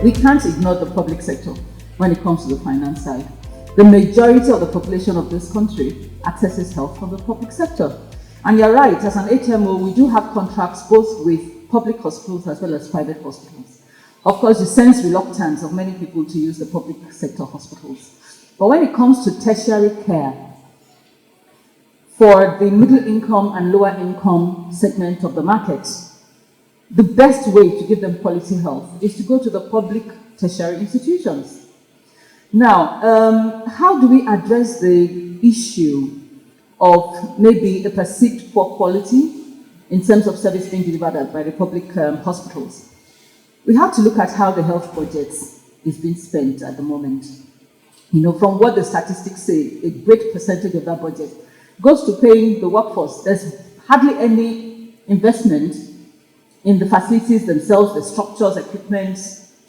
We can't ignore the public sector when it comes to the finance side. The majority of the population of this country accesses health from the public sector. And you're right, as an HMO, we do have contracts both with public hospitals as well as private hospitals. Of course, you sense reluctance of many people to use the public sector hospitals. But when it comes to tertiary care, for the middle income and lower income segment of the market, the best way to give them quality health is to go to the public tertiary institutions. Now, how do we address the issue of maybe a perceived poor quality in terms of service being delivered by the public hospitals? We have to look at how the health budget is being spent at the moment. You know, from what the statistics say, a great percentage of that budget goes to paying the workforce. There's hardly any investment in the facilities themselves, the structures, equipment,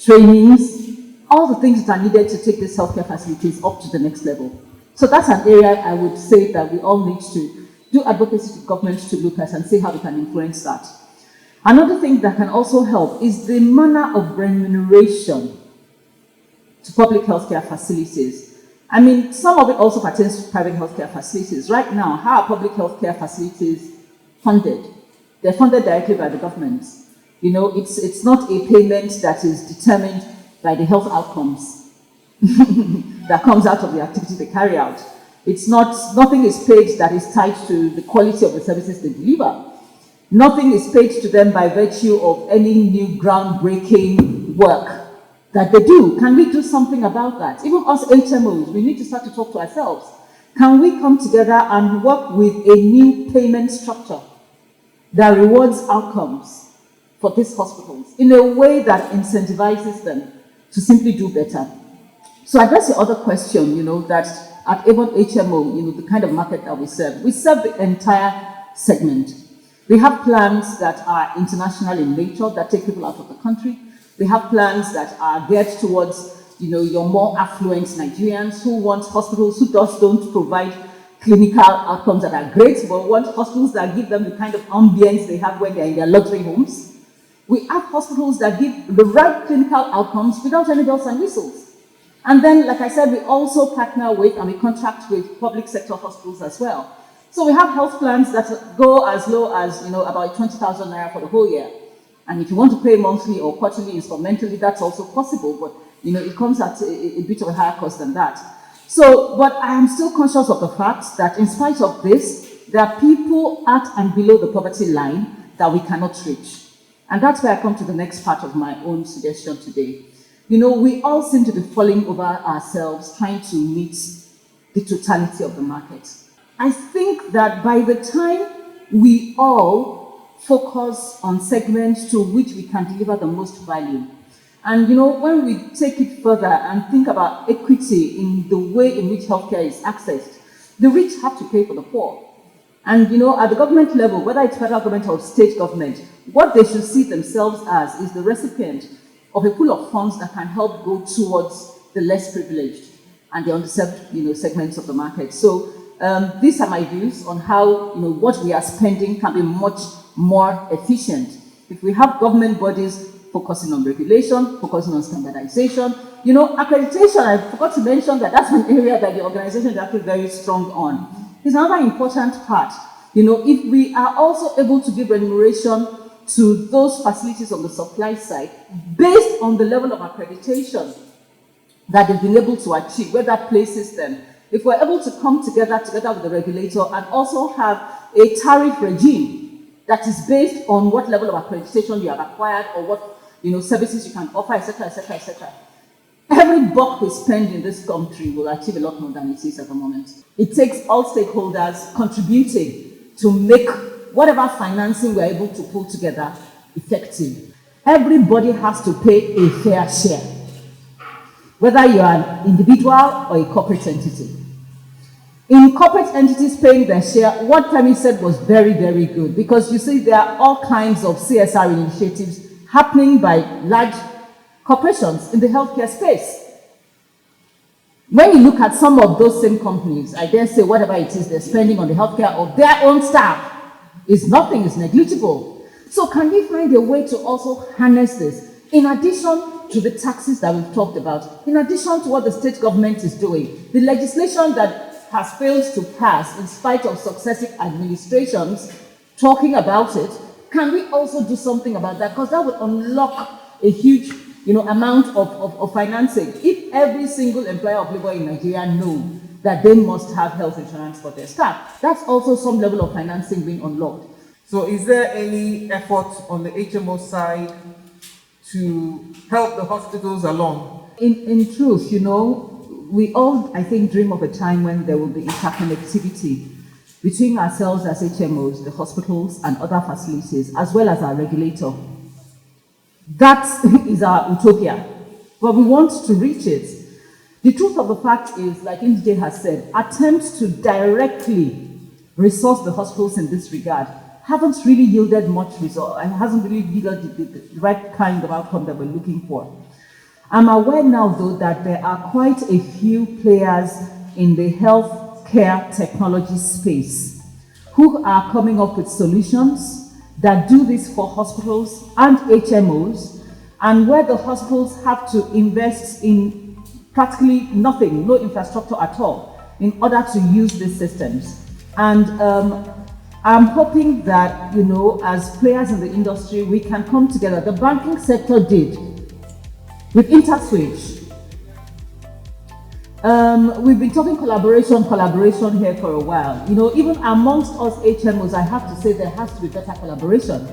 trainings, all the things that are needed to take these healthcare facilities up to the next level. So that's an area I would say that we all need to do advocacy to government to look at and see how we can influence that. Another thing that can also help is the manner of remuneration to public healthcare facilities. I mean, some of it also pertains to private healthcare facilities. Right now, how are public healthcare facilities funded? They're funded directly by the government. You know, it's not a payment that is determined by the health outcomes that comes out of the activity they carry out. Nothing is paid that is tied to the quality of the services they deliver. Nothing is paid to them by virtue of any new groundbreaking work that they do. Can we do something about that? Even us HMOs, we need to start to talk to ourselves. Can we come together and work with a new payment structure that rewards outcomes for these hospitals in a way that incentivizes them to simply do better? So I guess the other question, you know, that at Avon HMO, you know, the kind of market that we serve the entire segment. We have plans that are international in nature, that take people out of the country. We have plans that are geared towards, you know, your more affluent Nigerians who want hospitals who just don't provide clinical outcomes that are great, but want hospitals that give them the kind of ambience they have when they're in their luxury homes. We have hospitals that give the right clinical outcomes without any bells and whistles. And then, like I said, we also partner with and we contract with public sector hospitals as well. So we have health plans that go as low as, you know, about 20,000 naira for the whole year. And if you want to pay monthly or quarterly instrumentally, that's also possible, but, you know, it comes at a bit of a higher cost than that. So, but I am still conscious of the fact that in spite of this, there are people at and below the poverty line that we cannot reach. And that's where I come to the next part of my own suggestion today. You know, we all seem to be falling over ourselves trying to meet the totality of the market. I think that by the time we all focus on segments to which we can deliver the most value, and you know, when we take it further and think about equity in the way in which healthcare is accessed, the rich have to pay for the poor. And you know, at the government level, whether it's federal government or state government, what they should see themselves as is the recipient of a pool of funds that can help go towards the less privileged and the underserved, you know, segments of the market. So these are my views on how, you know, what we are spending can be much more efficient. If we have government bodies focusing on regulation, focusing on standardization, you know, accreditation, I forgot to mention that that's an area that the organization is actually very strong on. It's another important part. You know, if we are also able to give remuneration to those facilities on the supply side based on the level of accreditation that they've been able to achieve, where that places them. If we're able to come together with the regulator and also have a tariff regime that is based on what level of accreditation you have acquired or what, you know, services you can offer, etc., etc., etc. Every buck we spend in this country will achieve a lot more than it is at the moment. It takes all stakeholders contributing to make whatever financing we're able to pull together effective. Everybody has to pay a fair share, whether you're an individual or a corporate entity. In corporate entities paying their share, what Kemi said was very, very good, because you see there are all kinds of CSR initiatives happening by large corporations in the healthcare space. When you look at some of those same companies, I dare say whatever it is they're spending on the healthcare of their own staff is nothing, is negligible. So can we find a way to also harness this, in addition to the taxes that we've talked about, in addition to what the state government is doing, the legislation that has failed to pass in spite of successive administrations talking about it, can we also do something about that? Because that would unlock a huge amount of financing. If every single employer of labor in Nigeria knows that they must have health insurance for their staff, that's also some level of financing being unlocked. So is there any effort on the HMO side to help the hospitals along? In truth, we all, I think, dream of a time when there will be interconnectivity between ourselves as HMOs, the hospitals and other facilities, as well as our regulator. That is our utopia, but we want to reach it. The truth of the fact is, like Indije has said, attempts to directly resource the hospitals in this regard haven't really yielded much result and hasn't really yielded the right kind of outcome that we're looking for. I'm aware now, though, that there are quite a few players in the healthcare technology space who are coming up with solutions that do this for hospitals and HMOs, and where the hospitals have to invest in practically nothing, no infrastructure at all, in order to use these systems. And I'm hoping that, as players in the industry, we can come together. The banking sector did with InterSwitch. We've been talking collaboration here for a while. Even amongst us HMOs, I have to say there has to be better collaboration.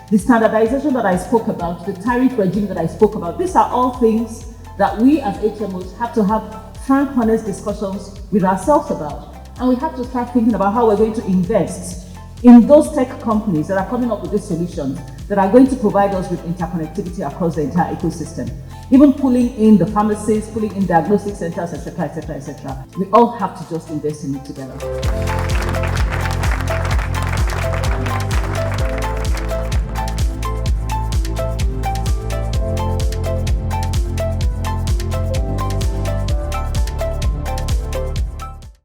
The standardization that I spoke about, the tariff regime that I spoke about, these are all things that we as HMOs have to have frank, honest discussions with ourselves about. And we have to start thinking about how we're going to invest in those tech companies that are coming up with these solutions that are going to provide us with interconnectivity across the entire ecosystem. Even pulling in the pharmacies, pulling in diagnostic centers, etc., etc., etc. We all have to just invest in it together.